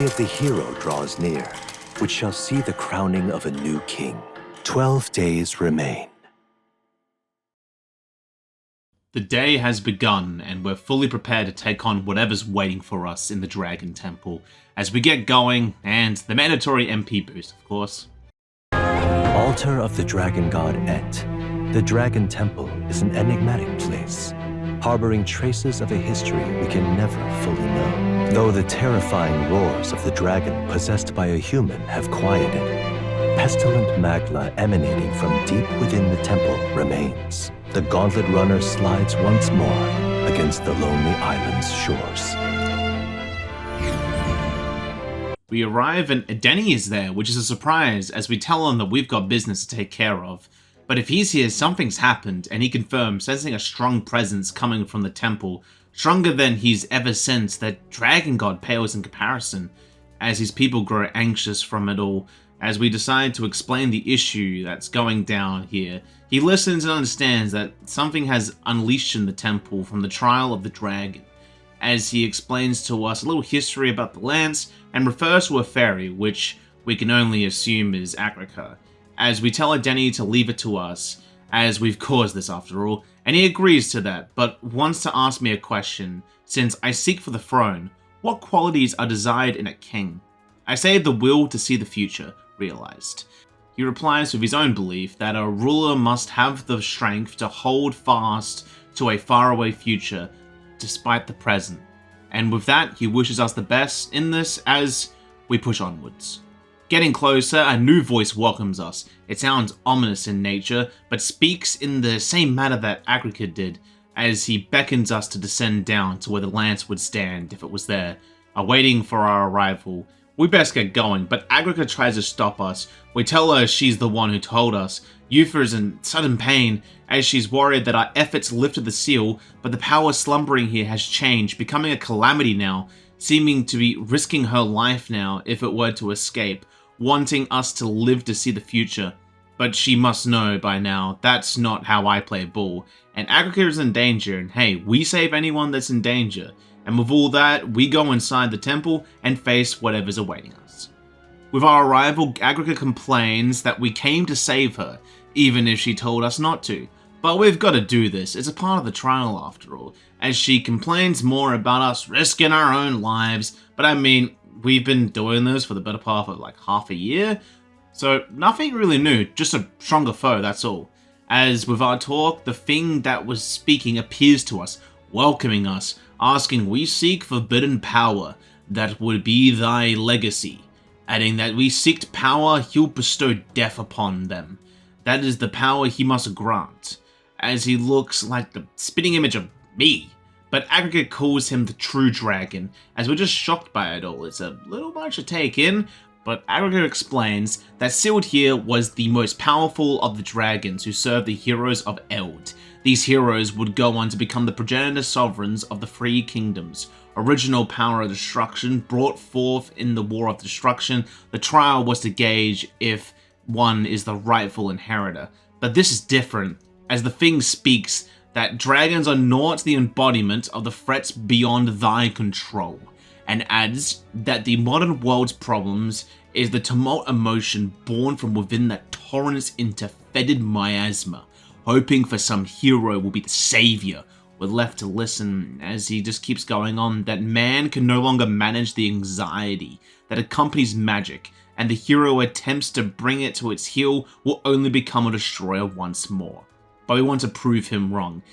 of the hero draws near, which shall see the crowning of a new king. 12 days remain. The day has begun, and we're fully prepared to take on whatever's waiting for us in the Dragon Temple as we get going, and the mandatory MP boost, of course. Altar of the Dragon God Et. The Dragon Temple is an enigmatic place, harboring traces of a history we can never fully know. Though the terrifying roars of the dragon possessed by a human have quieted, pestilent magma emanating from deep within the temple remains. The gauntlet runner slides once more against the lonely island's shores. We arrive and Denny is there, which is a surprise as we tell him that we've got business to take care of. But if he's here, something's happened, and he confirms, sensing a strong presence coming from the temple, stronger than he's ever sensed. That Dragon God pales in comparison, as his people grow anxious from it all. As we decide to explain the issue that's going down here, he listens and understands that something has unleashed in the temple from the trial of the dragon, as he explains to us a little history about the lance and refers to a fairy, which we can only assume is Agrica, as we tell Denny to leave it to us, as we've caused this after all, and he agrees to that, but wants to ask me a question. Since I seek for the throne, what qualities are desired in a king? I say the will to see the future realized. He replies with his own belief that a ruler must have the strength to hold fast to a faraway future despite the present. And with that, he wishes us the best in this as we push onwards. Getting closer, a new voice welcomes us. It sounds ominous in nature, but speaks in the same manner that Agrica did, as he beckons us to descend down to where the lance would stand if it was there, awaiting for our arrival. We best get going, but Agrica tries to stop us. We tell her she's the one who told us. Eutha is in sudden pain, as she's worried that our efforts lifted the seal, but the power slumbering here has changed, becoming a calamity now, seeming to be risking her life now if it were to escape, wanting us to live to see the future. But she must know by now, that's not how I play ball, and Agrica is in danger, and hey, we save anyone that's in danger. And with all that, we go inside the temple and face whatever's awaiting us. With our arrival, Agrica complains that we came to save her, even if she told us not to. But we've got to do this, it's a part of the trial after all, as she complains more about us risking our own lives. But I mean, we've been doing this for the better part of like half a year, so nothing really new, just a stronger foe, that's all. As with our talk, the thing that was speaking appears to us, welcoming us, asking we seek forbidden power, that would be thy legacy, adding that we seek power, he'll bestow death upon them. That is the power he must grant, as he looks like the spitting image of me. But Agrica calls him the true dragon, as we're just shocked by it all. It's a little much to take in, but Agrica explains that sealed here was the most powerful of the dragons who served the heroes of Eld. These heroes would go on to become the progenitor sovereigns of the three kingdoms. Original power of destruction brought forth in the War of Destruction. The trial was to gauge if one is the rightful inheritor. But this is different, as the thing speaks that dragons are not the embodiment of the threats beyond thy control, and adds that the modern world's problems is the tumult emotion born from within that torrents into fetid miasma, hoping for some hero will be the savior. We're left to listen as he just keeps going on that man can no longer manage the anxiety that accompanies magic, and the hero attempts to bring it to its heel will only become a destroyer once more. But we want to prove him wrong,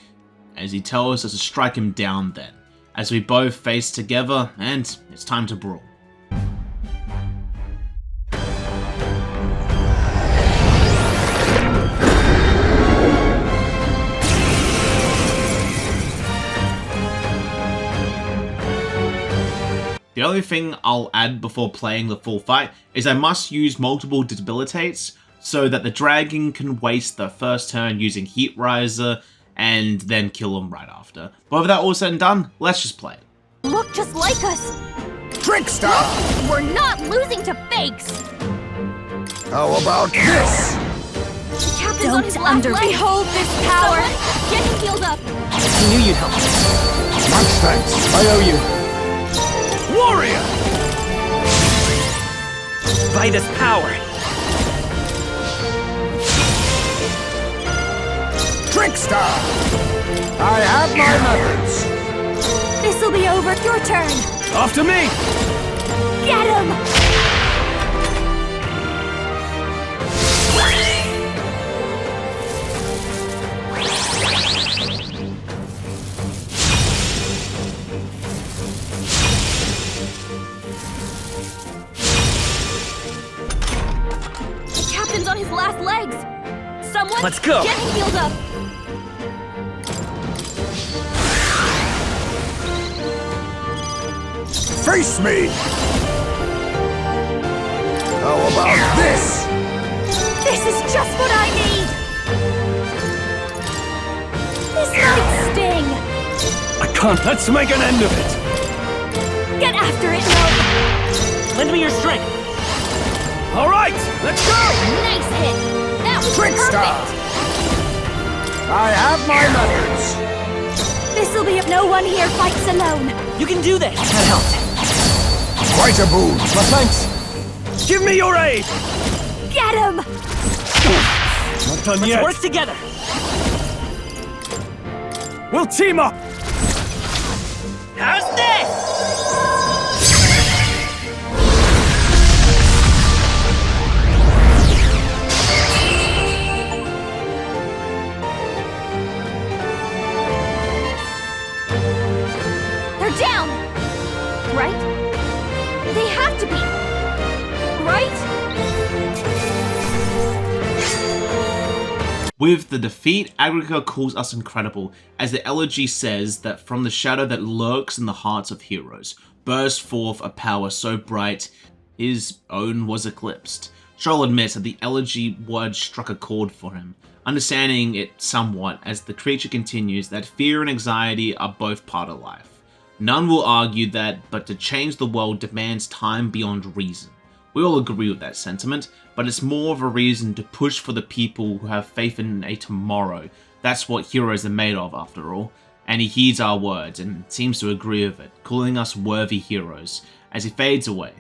as he tells us to strike him down then, as we both face together, and it's time to brawl. The only thing I'll add before playing the full fight is I must use multiple debilitates so that the dragon can waste the first turn using Heat Riser and then kill him right after. But with that all said and done, let's just play it. Look just like us! Trickster! We're not losing to fakes! How about this? The captain's on his last leg. Behold this power! Someone, get him healed up! I knew you'd help. Much thanks. I owe you. Warrior! Try this power. Trickster! I have my methods. This'll be over. Your turn. After me! Get him! The captain's on his last legs. Someone, Let's go. Get him healed up. Face me! How about this? This is just what I need. This might sting. I can't. Let's make an end of it. Get after it, no. Lend me your strength. All right, let's go. Nice hit. That was Trickster! perfect. I have my methods. This'll be. No one here fights alone. You can do this. That helped. Quite a boon. Well, thanks. Give me your aid. Get him. Not done yet. Let's work together. We'll team up. How's this? They're down. Right? They have to be. Right? With the defeat, Agrica calls us incredible, as the elegy says that from the shadow that lurks in the hearts of heroes, burst forth a power so bright, his own was eclipsed. Stroll admits that the elegy word struck a chord for him, understanding it somewhat as the creature continues that fear and anxiety are both part of life. None will argue that, but to change the world demands time beyond reason. We all agree with that sentiment, but it's more of a reason to push for the people who have faith in a tomorrow. That's what heroes are made of, after all. And he heeds our words and seems to agree with it, calling us worthy heroes. As he fades away,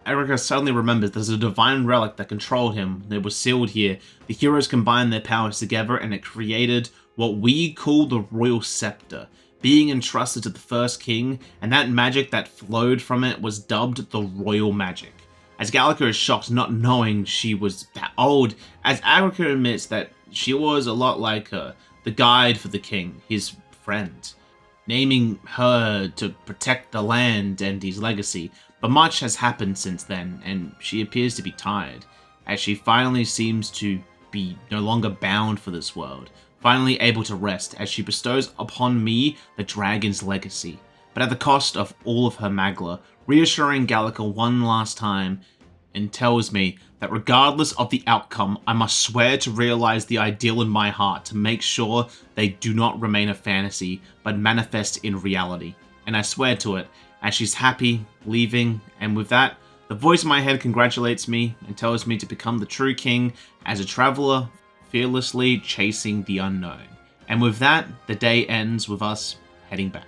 Erica suddenly remembers there's a divine relic that controlled him. It was sealed here. The heroes combined their powers together and it created what we call the Royal Scepter, being entrusted to the first king, and that magic that flowed from it was dubbed the Royal Magic. As Gallica is shocked not knowing she was that old, as Agrica admits that she was a lot like her, the guide for the king, his friend, naming her to protect the land and his legacy. But much has happened since then, and she appears to be tired, as she finally seems to be no longer bound for this world, finally able to rest as she bestows upon me the dragon's legacy, but at the cost of all of her magla, reassuring Gallica one last time, and tells me that regardless of the outcome, I must swear to realize the ideal in my heart to make sure they do not remain a fantasy, but manifest in reality. And I swear to it, as she's happy, leaving, and with that, the voice in my head congratulates me and tells me to become the true king as a traveler, fearlessly chasing the unknown. And with that, the day ends with us heading back.